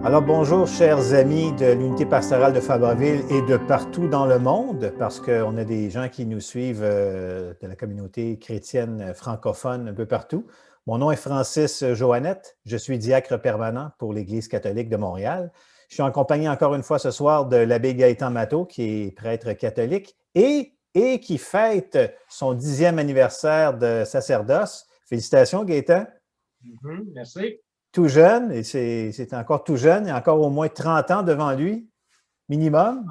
Alors bonjour, chers amis de l'unité pastorale de Fabreville et de partout dans le monde, parce qu'on a des gens qui nous suivent de la communauté chrétienne francophone un peu partout. Mon nom est Francis Joannette, je suis diacre permanent pour l'Église catholique de Montréal. Je suis en compagnie encore une fois ce soir de l'abbé Gaëtan Matteau, qui est prêtre catholique et qui fête son 10e anniversaire de sacerdoce. Félicitations, Gaëtan. Merci. Tout jeune, et c'est encore tout jeune, il a encore au moins 30 ans devant lui, minimum,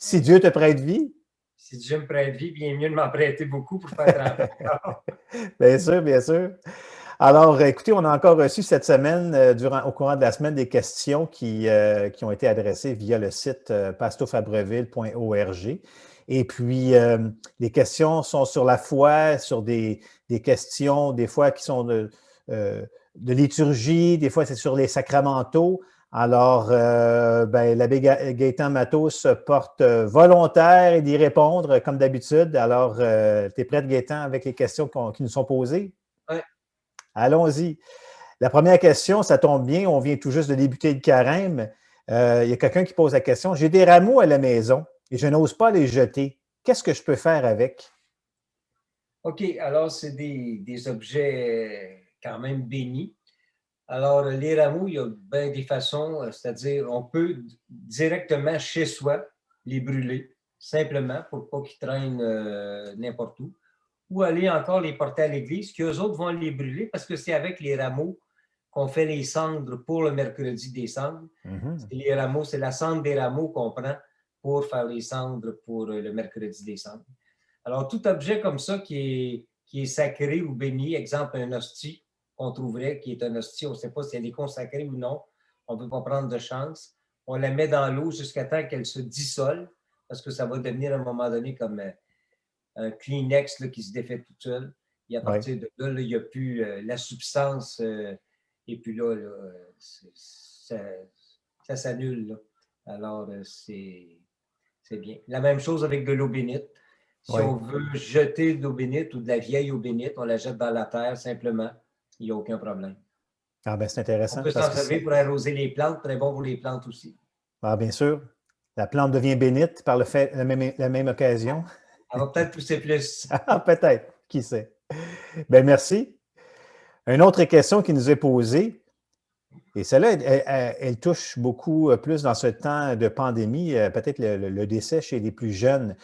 si Dieu te prête vie. Si Dieu me prête vie, bien mieux de m'en prêter beaucoup pour faire 30 ans. Bien sûr, bien sûr. Alors, écoutez, on a encore reçu cette semaine, au courant de la semaine, des questions qui ont été adressées via le site pastofabreville.org. Et puis, les questions sont sur la foi, sur des questions, des fois, qui sont de liturgie, des fois, c'est sur les sacramentaux. Alors, l'abbé Gaëtan Matteau se porte volontaire et d'y répondre, comme d'habitude. Alors, tu es prête, Gaëtan, avec les questions qui nous sont posées? Oui. Allons-y. La première question, ça tombe bien, on vient tout juste de débuter le carême. Il y a quelqu'un qui pose la question. J'ai des rameaux à la maison et je n'ose pas les jeter. Qu'est-ce que je peux faire avec? OK, alors c'est des objets quand même bénis. Alors, les rameaux, il y a bien des façons, c'est-à-dire on peut directement chez soi les brûler, simplement pour pas qu'ils traînent n'importe où, ou aller encore les porter à l'église, qu'eux autres vont les brûler parce que c'est avec les rameaux qu'on fait les cendres pour le mercredi des cendres. Mm-hmm. Les rameaux, c'est la cendre des rameaux qu'on prend pour faire les cendres pour le mercredi des cendres. Alors, tout objet comme ça qui est sacré ou béni, exemple un hostie qu'on trouverait qui est un hostie, on ne sait pas si elle est consacrée ou non, on ne peut pas prendre de chance. On la met dans l'eau jusqu'à temps qu'elle se dissole, parce que ça va devenir à un moment donné comme un Kleenex là, qui se défait tout seul. Et à partir de là, il n'y a plus la substance, et puis là, ça s'annule. Là. Alors, c'est bien. La même chose avec de l'eau bénite. Si on veut jeter de l'eau bénite ou de la vieille eau bénite, on la jette dans la terre simplement. Il n'y a aucun problème. Ah ben c'est intéressant. On peut s'en servir pour arroser les plantes, très bon pour les plantes aussi. Ah bien sûr. La plante devient bénite par la même occasion. Elle va peut-être pousser plus. Ah, peut-être, qui sait. Ben merci. Une autre question qui nous est posée, et celle-là, elle touche beaucoup plus dans ce temps de pandémie, peut-être le décès chez les plus jeunes.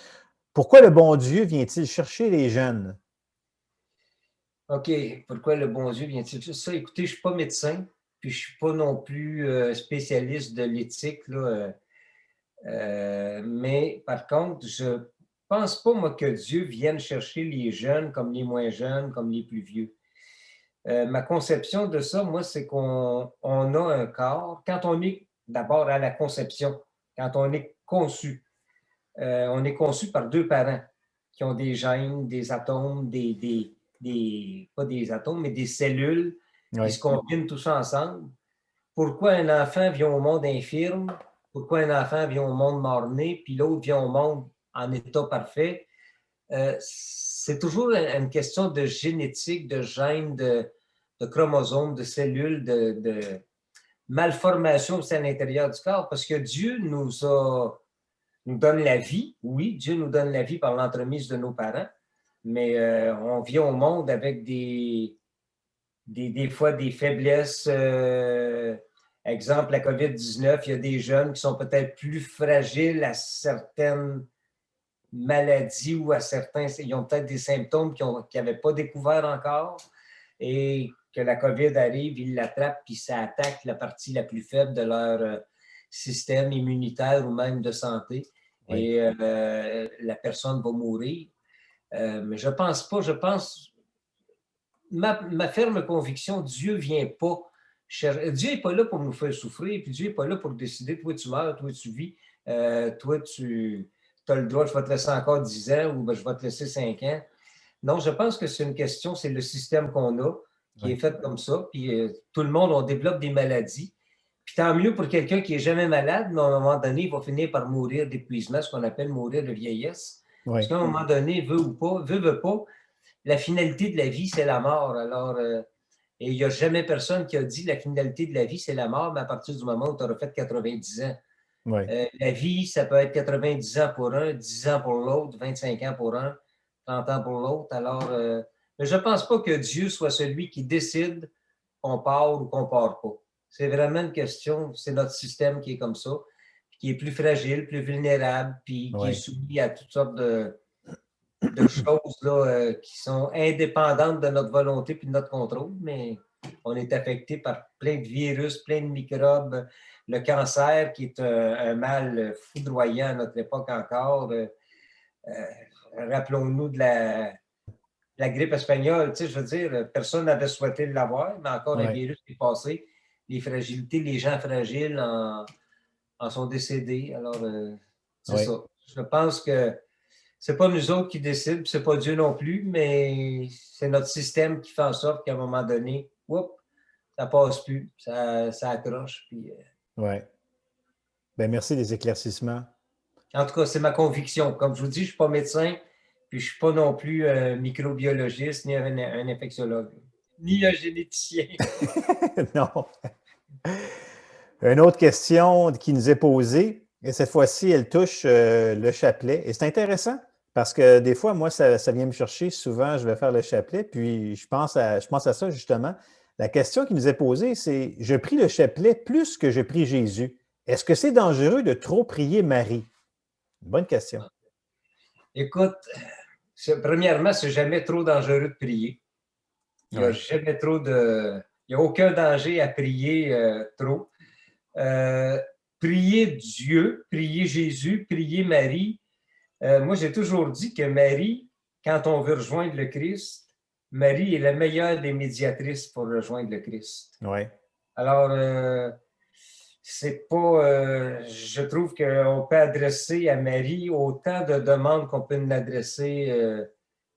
Pourquoi le bon Dieu vient-il chercher les jeunes? OK. Pourquoi le bon Dieu vient-il chercher ça? Écoutez, je ne suis pas médecin, puis je ne suis pas non plus spécialiste de l'éthique, là. Mais par contre, je ne pense pas, moi, que Dieu vienne chercher les jeunes comme les moins jeunes, comme les plus vieux. Ma conception de ça, moi, c'est qu'on a un corps. Quand on est d'abord à la conception, quand on est conçu par deux parents qui ont des gènes, des atomes, pas des atomes, mais des cellules qui se combinent tout ça ensemble. Pourquoi un enfant vient au monde infirme? Pourquoi un enfant vient au monde mort-né, puis l'autre vient au monde en état parfait? C'est toujours une question de génétique, de gènes, de chromosomes, de cellules, de malformations aussi à l'intérieur du corps, parce que Dieu nous donne la vie. Oui, Dieu nous donne la vie par l'entremise de nos parents, mais on vient au monde avec des fois des faiblesses. Exemple, la COVID-19, il y a des jeunes qui sont peut-être plus fragiles à certaines maladies ou à certains, ils ont peut-être des symptômes qu'ils n'avaient pas découverts encore et que la COVID arrive, ils l'attrapent puis ça attaque la partie la plus faible de leur système immunitaire ou même de santé et la personne va mourir. Mais je pense pas, ma ferme conviction, Dieu vient pas Dieu n'est pas là pour nous faire souffrir, puis Dieu n'est pas là pour décider, toi tu meurs, toi tu vis, toi tu as le droit, je vais te laisser encore 10 ans ou je vais te laisser 5 ans. Non, je pense que c'est une question, c'est le système qu'on a qui est fait comme ça, puis tout le monde, on développe des maladies. Puis tant mieux pour quelqu'un qui n'est jamais malade, mais à un moment donné, il va finir par mourir d'épuisement, ce qu'on appelle mourir de vieillesse. Parce qu'à un moment donné, veut ou pas, veut pas, la finalité de la vie, c'est la mort. Alors, Et il n'y a jamais personne qui a dit la finalité de la vie, c'est la mort, mais à partir du moment où tu auras fait 90 ans. La vie, ça peut être 90 ans pour un, 10 ans pour l'autre, 25 ans pour un, 30 ans pour l'autre. Alors, mais je ne pense pas que Dieu soit celui qui décide qu'on part ou qu'on ne part pas. C'est vraiment une question, c'est notre système qui est comme ça, qui est plus fragile, plus vulnérable, puis qui est soumis à toutes sortes de choses là, qui sont indépendantes de notre volonté puis de notre contrôle, mais on est affecté par plein de virus, plein de microbes. Le cancer, qui est un mal foudroyant à notre époque encore. Rappelons-nous de la grippe espagnole. Tu sais, je veux dire, personne n'avait souhaité l'avoir, mais encore un virus qui est passé. Les fragilités, les gens fragiles en sont décédés. Alors, c'est ça. Je pense que c'est pas nous autres qui décident, c'est pas Dieu non plus, mais c'est notre système qui fait en sorte qu'à un moment donné, ça passe plus, ça accroche. Puis, Oui. Ben, merci des éclaircissements. En tout cas, c'est ma conviction. Comme je vous dis, je ne suis pas médecin, puis je ne suis pas non plus un microbiologiste, ni un infectiologue, ni un généticien. Non. Une autre question qui nous est posée, et cette fois-ci, elle touche le chapelet. Et c'est intéressant parce que des fois, moi, ça vient me chercher. Souvent, je vais faire le chapelet, puis je pense à ça justement. La question qui nous est posée, c'est: je prie le chapelet plus que je prie Jésus. Est-ce que c'est dangereux de trop prier Marie? Bonne question. Écoute, premièrement, c'est jamais trop dangereux de prier. Il n'y a jamais trop de... Il n'y a aucun danger à prier trop. Prier Dieu, prier Jésus, prier Marie. Moi, j'ai toujours dit que Marie, quand on veut rejoindre le Christ, Marie est la meilleure des médiatrices pour rejoindre le Christ. Oui. Alors, c'est pas... je trouve qu'on peut adresser à Marie autant de demandes qu'on peut l'adresser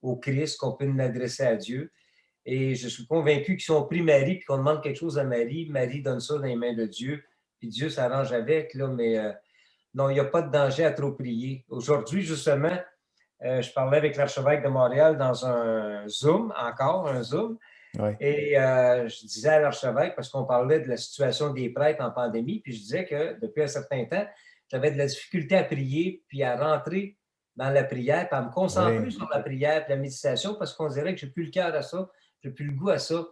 au Christ, qu'on peut l'adresser à Dieu. Et je suis convaincu que si on prie Marie et qu'on demande quelque chose à Marie, Marie donne ça dans les mains de Dieu, puis Dieu s'arrange avec, là, mais non, il n'y a pas de danger à trop prier. Aujourd'hui, justement, je parlais avec l'archevêque de Montréal dans un Zoom, et je disais à l'archevêque, parce qu'on parlait de la situation des prêtres en pandémie, puis je disais que depuis un certain temps, j'avais de la difficulté à prier, puis à rentrer dans la prière, puis à me concentrer sur la prière, puis la méditation, parce qu'on dirait que je n'ai plus le cœur à ça, je n'ai plus le goût à ça.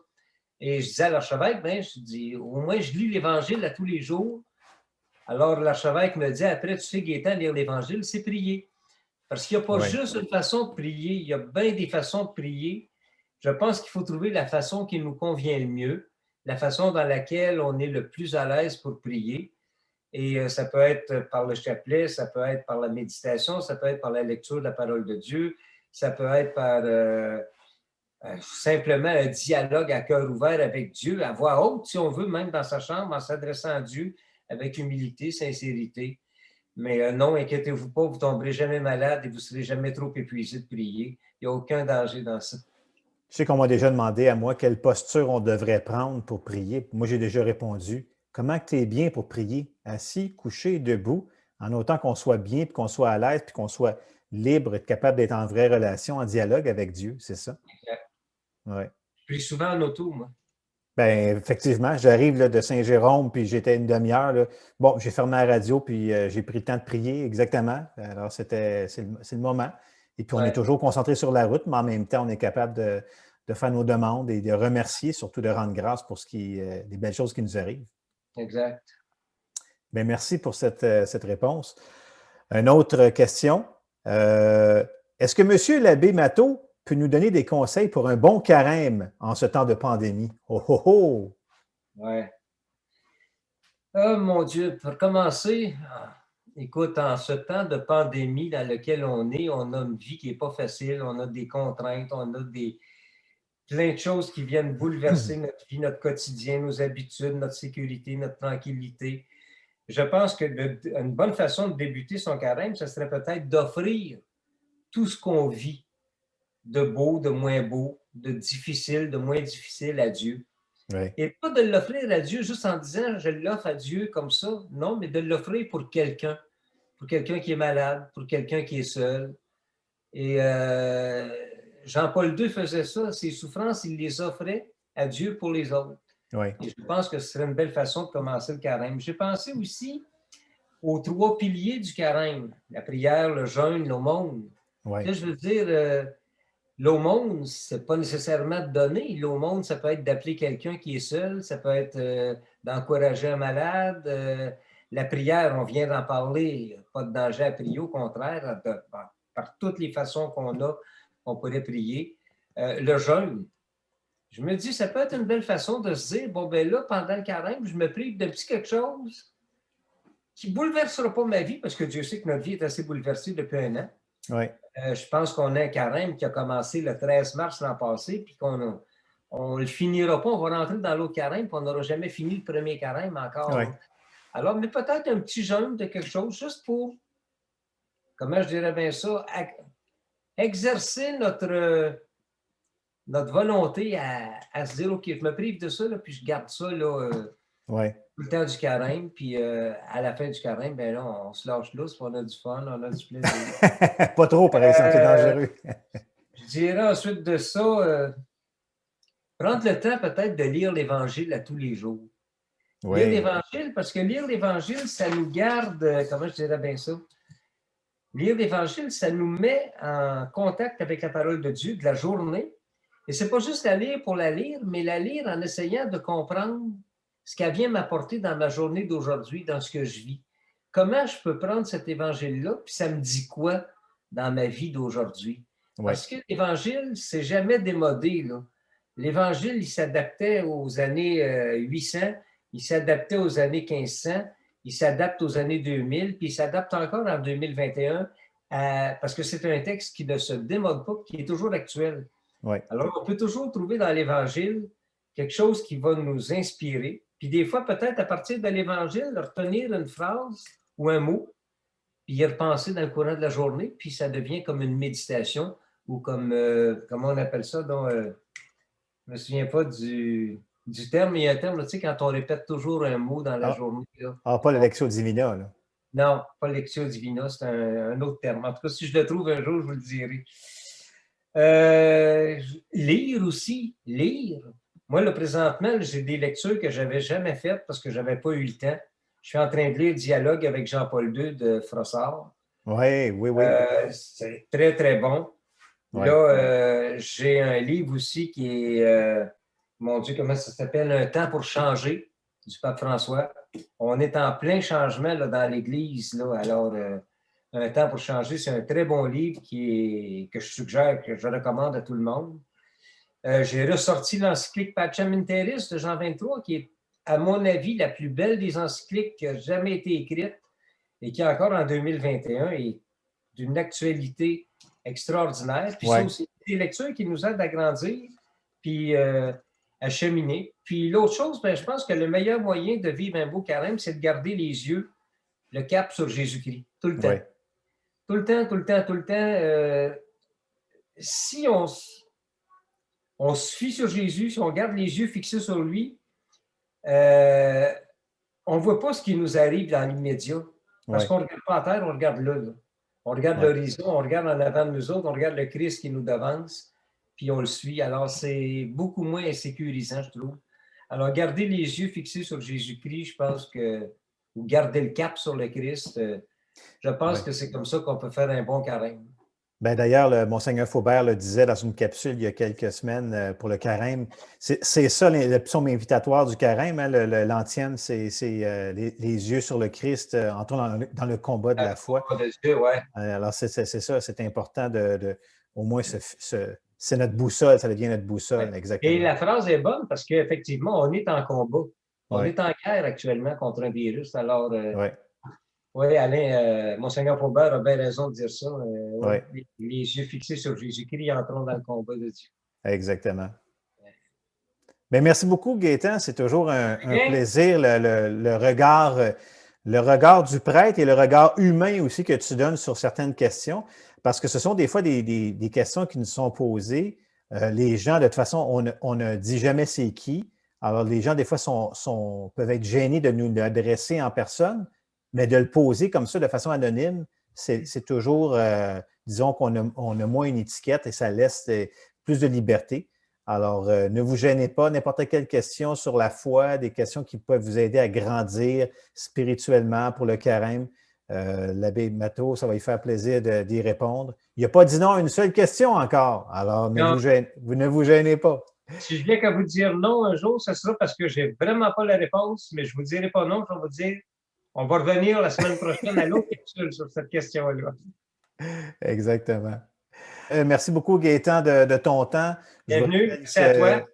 Et je disais à l'archevêque, je dis, au moins je lis l'Évangile à tous les jours. Alors l'archevêque me dit, après, tu sais, Gaétan, lire l'Évangile, c'est prier. Parce qu'il n'y a pas juste une façon de prier, il y a bien des façons de prier. Je pense qu'il faut trouver la façon qui nous convient le mieux, la façon dans laquelle on est le plus à l'aise pour prier. Et ça peut être par le chapelet, ça peut être par la méditation, ça peut être par la lecture de la parole de Dieu, ça peut être par simplement un dialogue à cœur ouvert avec Dieu, à voix haute, si on veut, même dans sa chambre, en s'adressant à Dieu avec humilité, sincérité. Mais non, inquiétez-vous pas, vous ne tomberez jamais malade et vous ne serez jamais trop épuisé de prier. Il n'y a aucun danger dans ça. Je sais qu'on m'a déjà demandé à moi quelle posture on devrait prendre pour prier. Moi, j'ai déjà répondu: comment tu es bien pour prier? Assis, couché, debout, en autant qu'on soit bien, puis qu'on soit à l'aise, puis qu'on soit libre, être capable d'être en vraie relation, en dialogue avec Dieu, c'est ça? Exact. Ouais. Je prie souvent en auto, moi. Bien, effectivement, j'arrive là, de Saint-Jérôme, puis j'étais une demi-heure. Là. Bon, j'ai fermé la radio, puis j'ai pris le temps de prier, exactement. Alors, c'est le moment. Et puis, on est toujours concentré sur la route, mais en même temps, on est capable de faire nos demandes et de remercier, surtout de rendre grâce pour des belles choses qui nous arrivent. Exact. Bien, merci pour cette réponse. Une autre question. Est-ce que M. l'abbé Matteau peut nous donner des conseils pour un bon carême en ce temps de pandémie? Oh, oh, oh! Ouais. Oh mon Dieu, pour commencer, écoute, en ce temps de pandémie dans lequel on est, on a une vie qui n'est pas facile, on a des contraintes, on a plein de choses qui viennent bouleverser notre vie, notre quotidien, nos habitudes, notre sécurité, notre tranquillité. Je pense qu'une bonne façon de débuter son carême, ce serait peut-être d'offrir tout ce qu'on vit, de beau, de moins beau, de difficile, de moins difficile à Dieu. Oui. Et pas de l'offrir à Dieu juste en disant je l'offre à Dieu comme ça. Non, mais de l'offrir pour quelqu'un qui est malade, pour quelqu'un qui est seul. Et Jean-Paul II faisait ça. Ses souffrances, il les offrait à Dieu pour les autres. Oui. Et je pense que ce serait une belle façon de commencer le carême. J'ai pensé aussi aux 3 piliers du carême, la prière, le jeûne, l'aumône. Oui. Là, je veux dire, l'aumône, c'est pas nécessairement de donner. L'aumône, ça peut être d'appeler quelqu'un qui est seul, ça peut être d'encourager un malade. La prière, on vient d'en parler, pas de danger à prier, au contraire, par toutes les façons qu'on a, on pourrait prier. Le jeûne, je me dis, ça peut être une belle façon de se dire, bon, ben là, pendant le carême, je me prive d'un petit quelque chose qui ne bouleversera pas ma vie, parce que Dieu sait que notre vie est assez bouleversée depuis 1 an. Oui. Je pense qu'on a un carême qui a commencé le 13 mars l'an passé, puis qu'on ne le finira pas. On va rentrer dans l'autre carême, puis on n'aura jamais fini le premier carême encore. Oui. Alors, mais peut-être un petit jeûne de quelque chose, juste pour, comment je dirais bien ça, exercer notre volonté à se dire, OK, je me prive de ça, là, puis je garde ça là, Oui. tout le temps du carême, puis à la fin du carême, ben là, on se lâche lousse, puis on a du fun, on a du plaisir. Pas trop, par exemple, c'est dangereux. Je dirais ensuite de ça, prendre le temps peut-être de lire l'Évangile à tous les jours. Oui. Lire l'Évangile, parce que lire l'Évangile, ça nous garde, comment je dirais bien ça? Lire l'Évangile, ça nous met en contact avec la parole de Dieu de la journée. Et c'est pas juste la lire pour la lire, mais la lire en essayant de comprendre ce qu'elle vient m'apporter dans ma journée d'aujourd'hui, dans ce que je vis. Comment je peux prendre cet Évangile-là, puis ça me dit quoi dans ma vie d'aujourd'hui? Oui. Parce que l'Évangile, c'est jamais démodé, là. L'Évangile, il s'adaptait aux années 800, il s'adaptait aux années 1500, il s'adapte aux années 2000, puis il s'adapte encore en 2021, parce que c'est un texte qui ne se démode pas, qui est toujours actuel. Oui. Alors, on peut toujours trouver dans l'Évangile quelque chose qui va nous inspirer. Puis des fois, peut-être à partir de l'Évangile, retenir une phrase ou un mot, puis y repenser dans le courant de la journée, puis ça devient comme une méditation ou comme, comment on appelle ça, donc, je ne me souviens pas du terme, mais il y a un terme, là, tu sais, quand on répète toujours un mot dans la journée. Là. Pas la Lectio Divina, là. Non, pas Lectio Divina, c'est un autre terme. En tout cas, si je le trouve un jour, je vous le dirai. Lire aussi, lire. Moi, là, présentement, j'ai des lectures que je n'avais jamais faites parce que je n'avais pas eu le temps. Je suis en train de lire Dialogue avec Jean-Paul II de Frossard. Oui. C'est très, très bon. Ouais. Là, j'ai un livre aussi qui est, mon Dieu, comment ça s'appelle? Un temps pour changer, du pape François. On est en plein changement là, dans l'Église. Là, alors, un temps pour changer, c'est un très bon livre que je suggère, que je recommande à tout le monde. J'ai ressorti l'encyclique Pacem in Terris de Jean 23, qui est, à mon avis, la plus belle des encycliques qui a jamais été écrite et qui, encore en 2021, est d'une actualité extraordinaire. Puis ça aussi, des lectures qui nous aident à grandir, puis à cheminer. Puis l'autre chose, je pense que le meilleur moyen de vivre un beau carême, c'est de garder les yeux, le cap sur Jésus-Christ, tout le temps. Ouais. Tout le temps. Si on se fie sur Jésus, si on garde les yeux fixés sur lui, on ne voit pas ce qui nous arrive dans l'immédiat. Parce qu'on ne regarde pas à terre, on regarde là. On regarde l'horizon, on regarde en avant de nous autres, on regarde le Christ qui nous devance, puis on le suit. Alors, c'est beaucoup moins insécurisant, je trouve. Alors, garder les yeux fixés sur Jésus-Christ, je pense que, ou garder le cap sur le Christ, je pense que c'est comme ça qu'on peut faire un bon carême. Ben d'ailleurs, Monseigneur Faubert le disait dans une capsule il y a quelques semaines pour le carême. C'est ça le psaume invitatoire du carême. Hein, l'antienne, c'est les yeux sur le Christ, entrons dans le combat de la foi. Alors, c'est ça, c'est important au moins, c'est notre boussole, ça devient notre boussole, exactement. Et la phrase est bonne parce qu'effectivement, on est en combat. On est en guerre actuellement contre un virus. Alors, oui, Alain, Monseigneur Faubert a bien raison de dire ça. Les yeux fixés sur Jésus-Christ, entrons dans le combat de Dieu. Exactement. Bien, merci beaucoup, Gaétan. C'est toujours un plaisir, le regard du prêtre et le regard humain aussi que tu donnes sur certaines questions, parce que ce sont des fois des questions qui nous sont posées. Les gens, de toute façon, on ne dit jamais c'est qui. Alors, les gens, des fois, peuvent être gênés de nous l'adresser en personne, mais de le poser comme ça, de façon anonyme, c'est toujours, disons qu'on a moins une étiquette et ça laisse plus de liberté. Alors, ne vous gênez pas. N'importe quelle question sur la foi, des questions qui peuvent vous aider à grandir spirituellement pour le carême. L'abbé Matteau, ça va lui faire plaisir d'y répondre. Il n'a pas dit non à une seule question encore. Alors, vous ne vous gênez pas. Si je viens qu'à vous dire non un jour, ce sera parce que je n'ai vraiment pas la réponse, mais je ne vous dirai pas non, je vais vous dire, on va revenir la semaine prochaine à l'autre capsule sur cette question-là. Exactement. Merci beaucoup, Gaétan, de ton temps. Bienvenue, merci à toi. Ça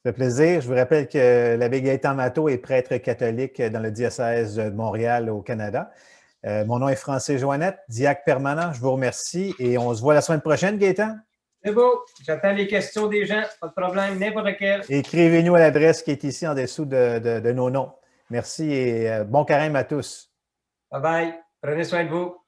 fait plaisir. Je vous rappelle que l'abbé Gaétan Matteau est prêtre catholique dans le diocèse de Montréal au Canada. Mon nom est Francis Joannette, diacre permanent. Je vous remercie et on se voit la semaine prochaine, Gaétan. C'est beau. J'attends les questions des gens. Pas de problème, n'importe quel. Écrivez-nous à l'adresse qui est ici en dessous de nos noms. Merci et bon carême à tous. Bye bye. Prenez soin de vous.